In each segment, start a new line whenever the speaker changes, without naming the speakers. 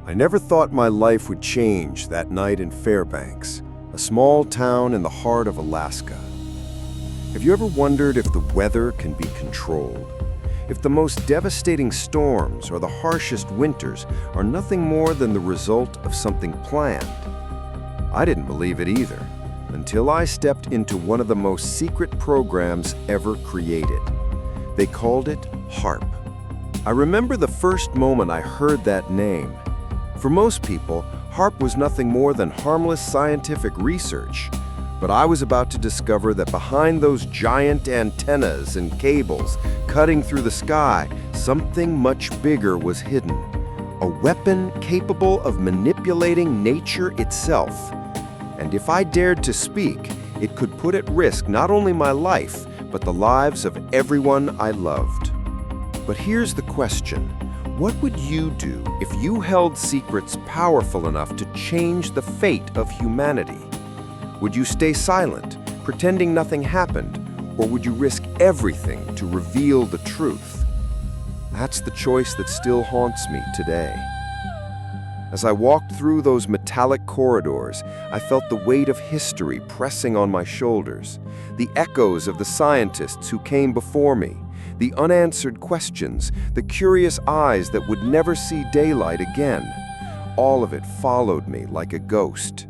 I never thought my life would change that night in Fairbanks, a small town in the heart of Alaska. Have you ever wondered if the weather can be controlled? If the most devastating storms or the harshest winters are nothing more than the result of something planned? I didn't believe it either, until I stepped into one of the most secret programs ever created. They called it HAARP. I remember the first moment I heard that name. For most people, HAARP was nothing more than harmless scientific research. But I was about to discover that behind those giant antennas and cables cutting through the sky, something much bigger was hidden. A weapon capable of manipulating nature itself. And if I dared to speak, it could put at risk not only my life, but the lives of everyone I loved. But here's the question. What would you do if you held secrets powerful enough to change the fate of humanity? Would you stay silent, pretending nothing happened, or would you risk everything to reveal the truth? That's the choice that still haunts me today. As I walked through those metallic corridors, I felt the weight of history pressing on my shoulders, the echoes of the scientists who came before me, the unanswered questions, the curious eyes that would never see daylight again. All of it followed me like a ghost.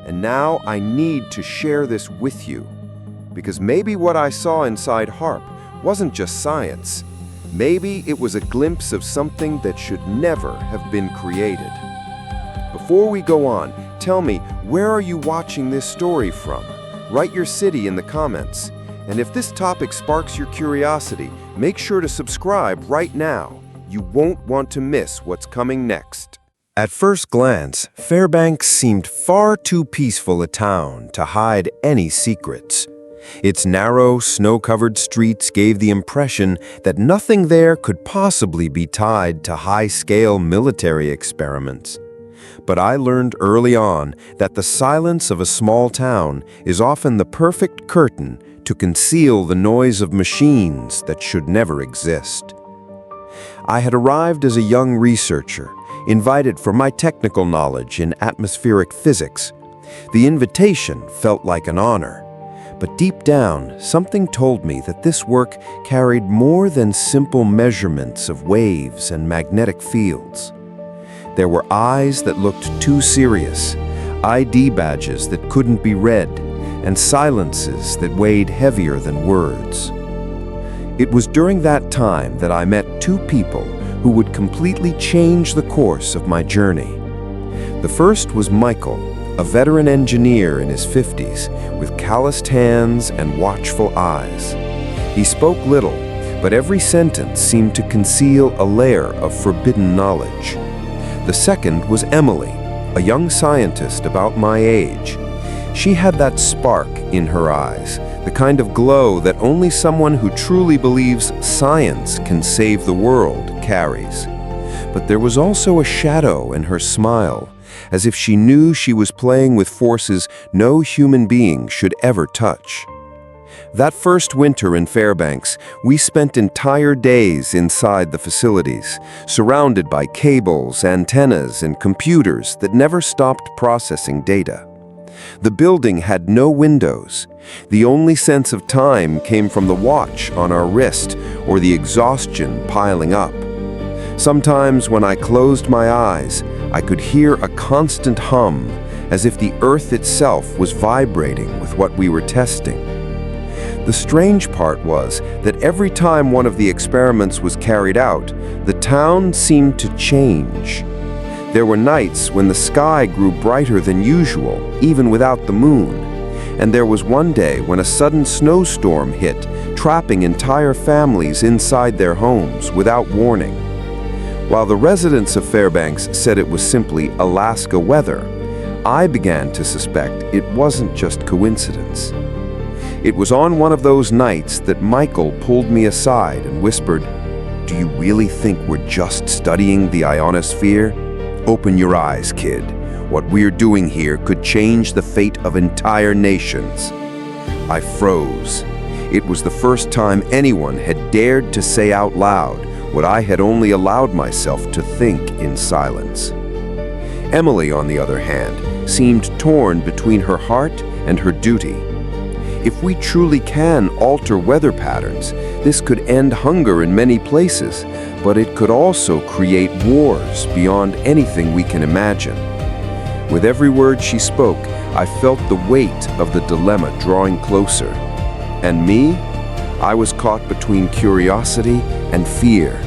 And now I need to share this with you, because maybe what I saw inside HAARP wasn't just science. Maybe it was a glimpse of something that should never have been created. Before we go on, tell me, where are you watching this story from? Write your city in the comments. And if this topic sparks your curiosity, make sure to subscribe right now. You won't want to miss what's coming next. At first glance, Fairbanks seemed far too peaceful a town to hide any secrets. Its narrow, snow-covered streets gave the impression that nothing there could possibly be tied to high-scale military experiments. But I learned early on that the silence of a small town is often the perfect curtain to conceal the noise of machines that should never exist. I had arrived as a young researcher, invited for my technical knowledge in atmospheric physics. The invitation felt like an honor, but deep down, something told me that this work carried more than simple measurements of waves and magnetic fields. There were eyes that looked too serious, ID badges that couldn't be read, and silences that weighed heavier than words. It was during that time that I met two people who would completely change the course of my journey. The first was Michael, a veteran engineer in his 50s, with calloused hands and watchful eyes. He spoke little, but every sentence seemed to conceal a layer of forbidden knowledge. The second was Emily, a young scientist about my age. She had that spark in her eyes, the kind of glow that only someone who truly believes science can save the world carries. But there was also a shadow in her smile, as if she knew she was playing with forces no human being should ever touch. That first winter in Fairbanks, we spent entire days inside the facilities, surrounded by cables, antennas, and computers that never stopped processing data. The building had no windows. The only sense of time came from the watch on our wrist or the exhaustion piling up. Sometimes when I closed my eyes, I could hear a constant hum, as if the earth itself was vibrating with what we were testing. The strange part was that every time one of the experiments was carried out, the town seemed to change. There were nights when the sky grew brighter than usual, even without the moon. And there was one day when a sudden snowstorm hit, trapping entire families inside their homes without warning. While the residents of Fairbanks said it was simply Alaska weather, I began to suspect it wasn't just coincidence. It was on one of those nights that Michael pulled me aside and whispered, "Do you really think we're just studying the ionosphere? Open your eyes, kid. What we're doing here could change the fate of entire nations." I froze. It was the first time anyone had dared to say out loud what I had only allowed myself to think in silence. Emily, on the other hand, seemed torn between her heart and her duty. If we truly can alter weather patterns, this could end hunger in many places, but it could also create wars beyond anything we can imagine. With every word she spoke, I felt the weight of the dilemma drawing closer. And me? I was caught between curiosity and fear,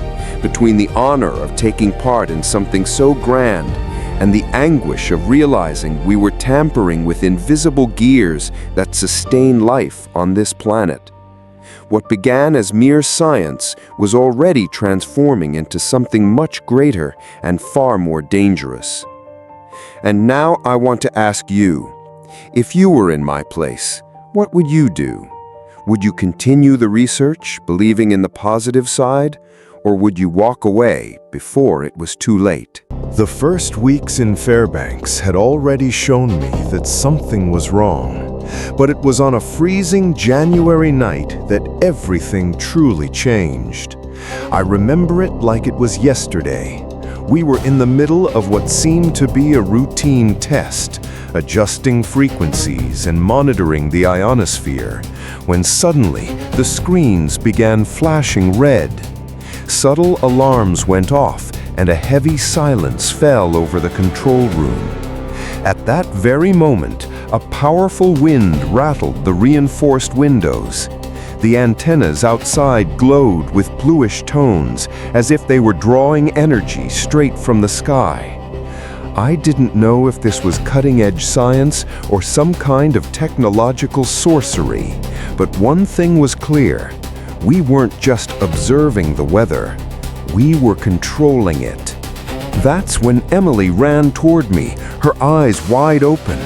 between the honor of taking part in something so grand and the anguish of realizing we were tampering with invisible gears that sustain life on this planet. What began as mere science was already transforming into something much greater and far more dangerous. And now I want to ask you, if you were in my place, what would you do? Would you continue the research, believing in the positive side, or would you walk away before it was too late?
The first weeks in Fairbanks had already shown me that something was wrong, but it was on a freezing January night that everything truly changed. I remember it like it was yesterday. We were in the middle of what seemed to be a routine test, adjusting frequencies and monitoring the ionosphere, when suddenly the screens began flashing red. Subtle alarms went off, and a heavy silence fell over the control room. At that very moment, a powerful wind rattled the reinforced windows. The antennas outside glowed with bluish tones, as if they were drawing energy straight from the sky. I didn't know if this was cutting-edge science or some kind of technological sorcery, but one thing was clear. We weren't just observing the weather, we were controlling it. That's when Emily ran toward me, her eyes wide open.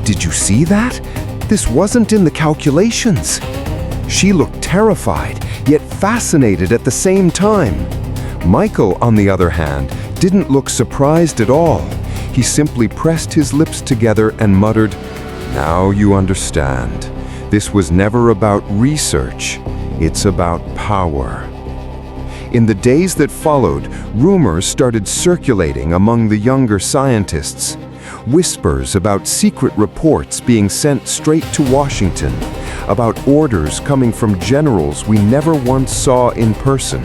"Did you see that? This wasn't in the calculations." She looked terrified, yet fascinated at the same time. Michael, on the other hand, didn't look surprised at all. He simply pressed his lips together and muttered, "Now you understand. This was never about research. It's about power." In the days that followed, rumors started circulating among the younger scientists. Whispers about secret reports being sent straight to Washington, about orders coming from generals we never once saw in person.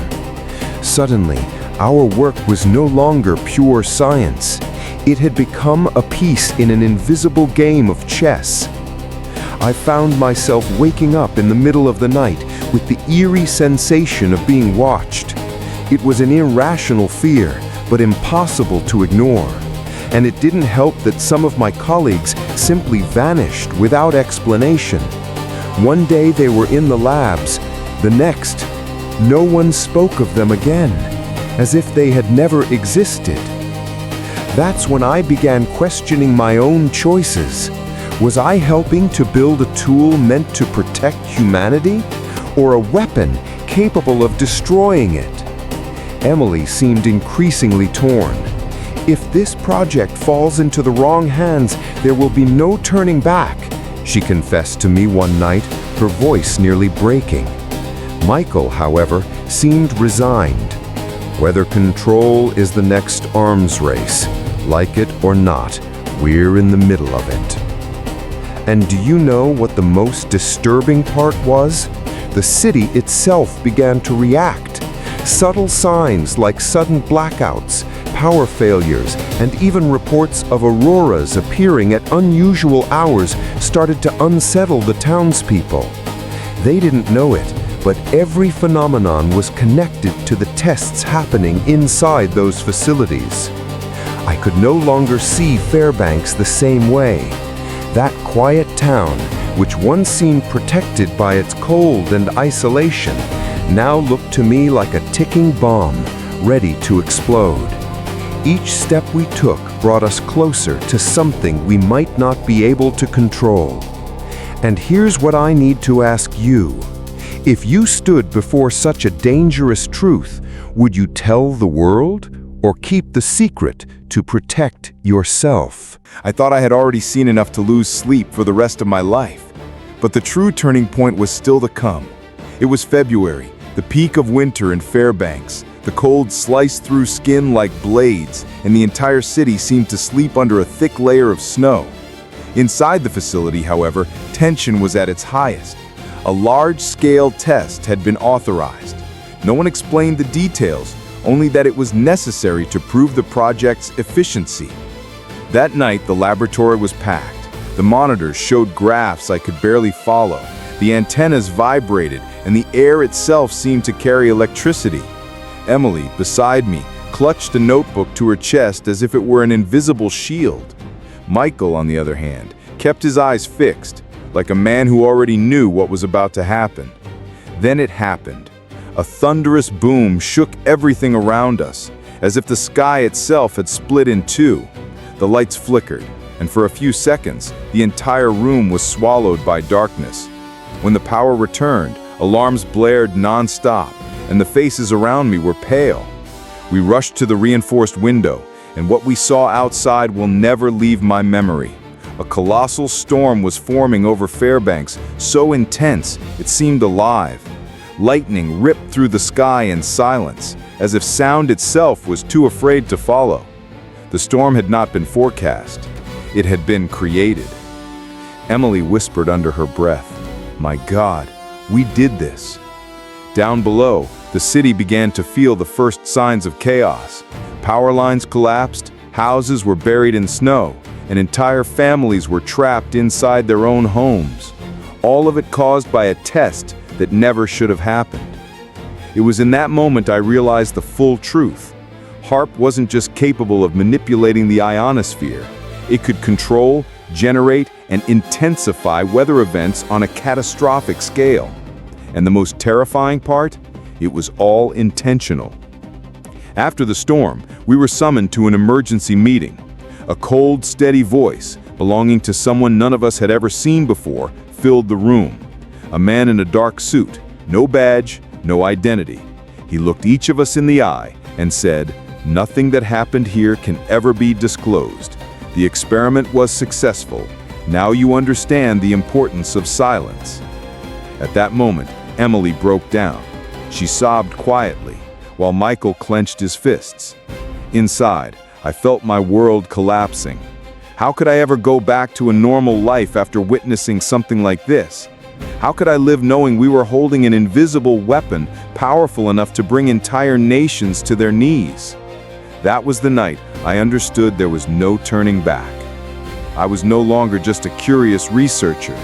Suddenly, our work was no longer pure science. It had become a piece in an invisible game of chess. I found myself waking up in the middle of the night with the eerie sensation of being watched. It was an irrational fear, but impossible to ignore. And it didn't help that some of my colleagues simply vanished without explanation. One day they were in the labs, the next, no one spoke of them again, as if they had never existed. That's when I began questioning my own choices. Was I helping to build a tool meant to protect humanity, or a weapon capable of destroying it? Emily seemed increasingly torn. "If this project falls into the wrong hands, there will be no turning back," she confessed to me one night, her voice nearly breaking. Michael, however, seemed resigned. "Weather control is the next arms race. Like it or not, we're in the middle of it." And do you know what the most disturbing part was? The city itself began to react. Subtle signs like sudden blackouts, power failures, and even reports of auroras appearing at unusual hours started to unsettle the townspeople. They didn't know it, but every phenomenon was connected to the tests happening inside those facilities. I could no longer see Fairbanks the same way. That quiet town, which once seemed protected by its cold and isolation, now looked to me like a ticking bomb, ready to explode. Each step we took brought us closer to something we might not be able to control. And here's what I need to ask you. If you stood before such a dangerous truth, would you tell the world or keep the secret to protect yourself?
I thought I had already seen enough to lose sleep for the rest of my life. But the true turning point was still to come. It was February, the peak of winter in Fairbanks, The cold sliced through skin like blades, and the entire city seemed to sleep under a thick layer of snow. Inside the facility, however, tension was at its highest. A large-scale test had been authorized. No one explained the details, only that it was necessary to prove the project's efficiency. That night, the laboratory was packed. The monitors showed graphs I could barely follow. The antennas vibrated, and the air itself seemed to carry electricity. Emily, beside me, clutched a notebook to her chest as if it were an invisible shield. Michael, on the other hand, kept his eyes fixed, like a man who already knew what was about to happen. Then it happened. A thunderous boom shook everything around us, as if the sky itself had split in two. The lights flickered, and for a few seconds, the entire room was swallowed by darkness. When the power returned, alarms blared non-stop, and the faces around me were pale. We rushed to the reinforced window, and what we saw outside will never leave my memory. A colossal storm was forming over Fairbanks, so intense it seemed alive. Lightning ripped through the sky in silence, as if sound itself was too afraid to follow. The storm had not been forecast. It had been created. Emily whispered under her breath, "My God, we did this." Down below, the city began to feel the first signs of chaos. Power lines collapsed, houses were buried in snow, and entire families were trapped inside their own homes. All of it caused by a test that never should have happened. It was in that moment I realized the full truth. HAARP wasn't just capable of manipulating the ionosphere. It could control, generate, and intensify weather events on a catastrophic scale. And the most terrifying part? It was all intentional. After the storm, we were summoned to an emergency meeting. A cold, steady voice, belonging to someone none of us had ever seen before, filled the room. A man in a dark suit, no badge, no identity. He looked each of us in the eye and said, "Nothing that happened here can ever be disclosed. The experiment was successful. Now you understand the importance of silence." At that moment, Emily broke down. She sobbed quietly, while Michael clenched his fists. Inside, I felt my world collapsing. How could I ever go back to a normal life after witnessing something like this? How could I live knowing we were holding an invisible weapon powerful enough to bring entire nations to their knees? That was the night I understood there was no turning back. I was no longer just a curious researcher.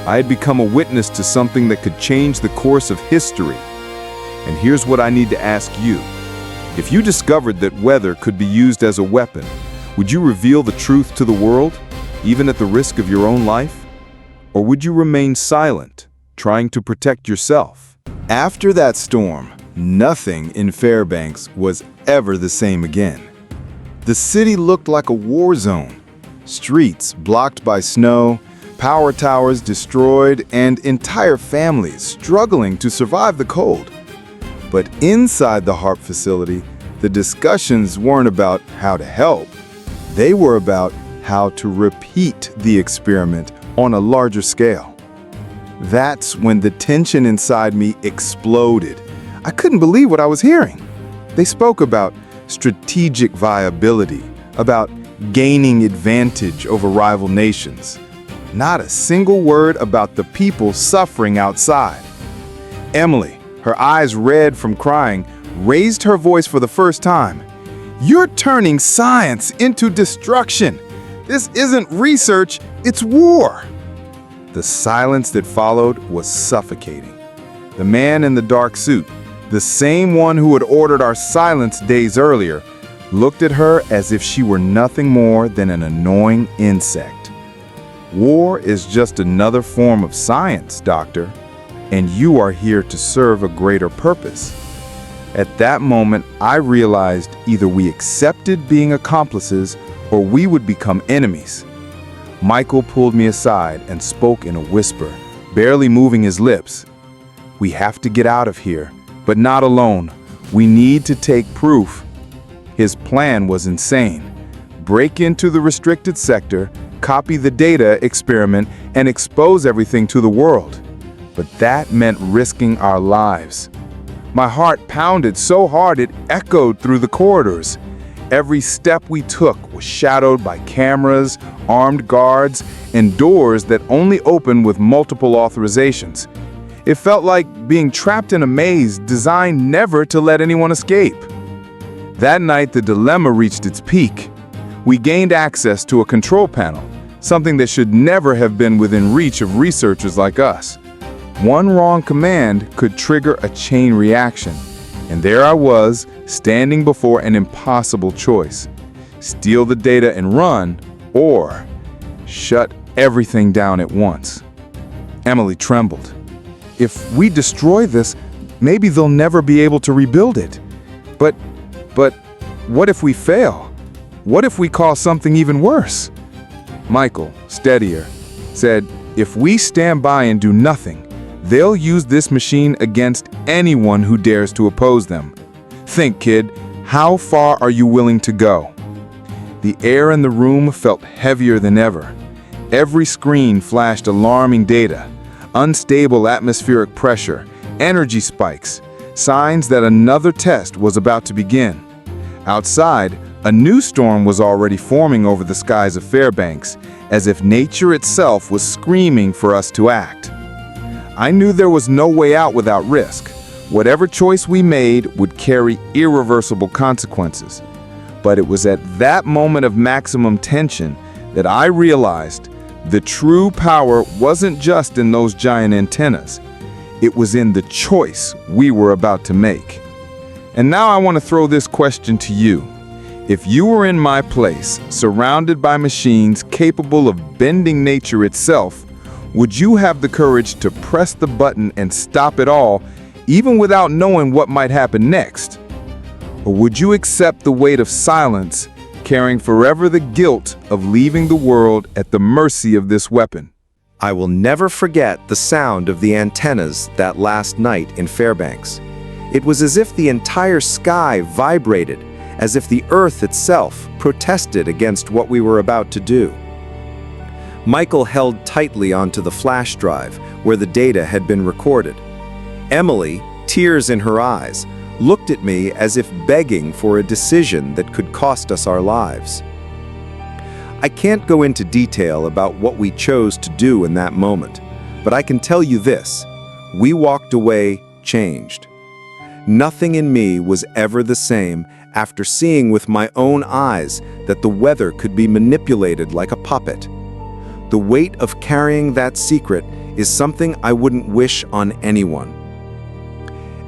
I had become a witness to something that could change the course of history. And here's what I need to ask you. If you discovered that weather could be used as a weapon, would you reveal the truth to the world, even at the risk of your own life? Or would you remain silent, trying to protect yourself? After that storm, nothing in Fairbanks was ever the same again. The city looked like a war zone. Streets blocked by snow, power towers destroyed, and entire families struggling to survive the cold. But inside the HAARP facility, the discussions weren't about how to help. They were about how to repeat the experiment on a larger scale. That's when the tension inside me exploded. I couldn't believe what I was hearing. They spoke about strategic viability, about gaining advantage over rival nations. Not a single word about the people suffering outside. Emily, her eyes red from crying, raised her voice for the first time. "You're turning science into destruction. This isn't research, it's war." The silence that followed was suffocating. The man in the dark suit, the same one who had ordered our silence days earlier, looked at her as if she were nothing more than an annoying insect. "War is just another form of science, Doctor, and you are here to serve a greater purpose." At that moment, I realized either we accepted being accomplices or we would become enemies. Michael pulled me aside and spoke in a whisper, barely moving his lips. "We have to get out of here, but not alone. We need to take proof." His plan was insane. Break into the restricted sector, copy the data experiment, and expose everything to the world. But that meant risking our lives. My heart pounded so hard it echoed through the corridors. Every step we took was shadowed by cameras, armed guards, and doors that only opened with multiple authorizations. It felt like being trapped in a maze designed never to let anyone escape. That night, the dilemma reached its peak. We gained access to a control panel, something that should never have been within reach of researchers like us. One wrong command could trigger a chain reaction, and there I was, standing before an impossible choice: steal the data and run, or shut everything down at once. Emily trembled. If we destroy this, maybe they'll never be able to rebuild it. But what if we fail? What if we cause something even worse? Michael, steadier, said, if we stand by and do nothing, they'll use this machine against anyone who dares to oppose them. Think, kid, how far are you willing to go? The air in the room felt heavier than ever. Every screen flashed alarming data: unstable atmospheric pressure, energy spikes, signs that another test was about to begin. Outside, a new storm was already forming over the skies of Fairbanks, as if nature itself was screaming for us to act. I knew there was no way out without risk. Whatever choice we made would carry irreversible consequences. But it was at that moment of maximum tension that I realized the true power wasn't just in those giant antennas. It was in the choice we were about to make. And now I want to throw this question to you. If you were in my place, surrounded by machines capable of bending nature itself, would you have the courage to press the button and stop it all, even without knowing what might happen next? Or would you accept the weight of silence, carrying forever the guilt of leaving the world at the mercy of this weapon?
I will never forget the sound of the antennas that last night in Fairbanks. It was as if the entire sky vibrated, as if the earth itself protested against what we were about to do. Michael held tightly onto the flash drive where the data had been recorded. Emily, tears in her eyes, looked at me as if begging for a decision that could cost us our lives. I can't go into detail about what we chose to do in that moment, but I can tell you this: we walked away changed. Nothing in me was ever the same after seeing with my own eyes that the weather could be manipulated like a puppet. The weight of carrying that secret is something I wouldn't wish on anyone.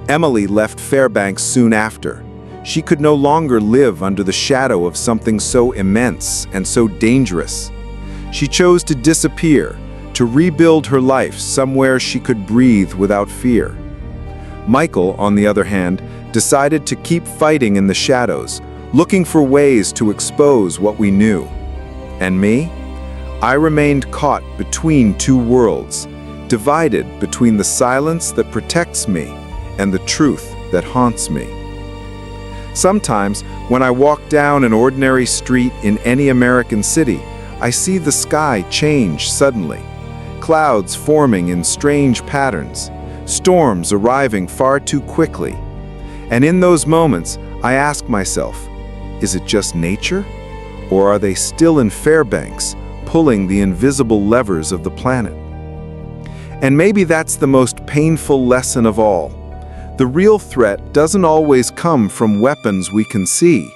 Emily left Fairbanks soon after. She could no longer live under the shadow of something so immense and so dangerous. She chose to disappear, to rebuild her life somewhere she could breathe without fear. Michael, on the other hand, decided to keep fighting in the shadows, looking for ways to expose what we knew. And me? I remained caught between two worlds, divided between the silence that protects me and the truth that haunts me. Sometimes, when I walk down an ordinary street in any American city, I see the sky change suddenly, clouds forming in strange patterns, storms arriving far too quickly. And in those moments, I ask myself, is it just nature? Or are they still in Fairbanks, pulling the invisible levers of the planet? And maybe that's the most painful lesson of all. The real threat doesn't always come from weapons we can see,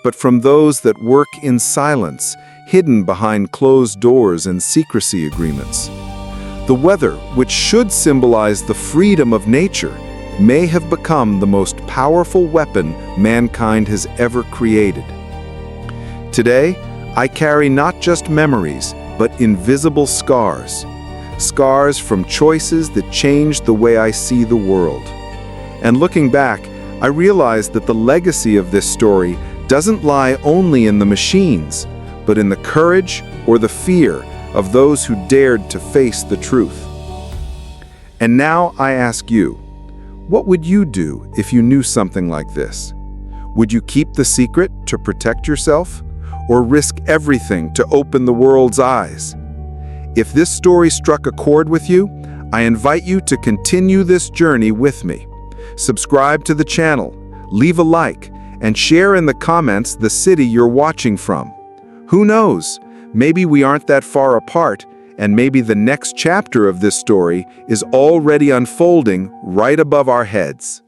but from those that work in silence, hidden behind closed doors and secrecy agreements. The weather, which should symbolize the freedom of nature, may have become the most powerful weapon mankind has ever created. Today, I carry not just memories, but invisible scars. Scars from choices that changed the way I see the world. And looking back, I realize that the legacy of this story doesn't lie only in the machines, but in the courage or the fear of those who dared to face the truth. And now I ask you, what would you do if you knew something like this? Would you keep the secret to protect yourself, or risk everything to open the world's eyes? If this story struck a chord with you, I invite you to continue this journey with me.
Subscribe to the channel, leave a like, and share in the comments the city you're watching from. Who knows? Maybe we aren't that far apart, and maybe the next chapter of this story is already unfolding right above our heads.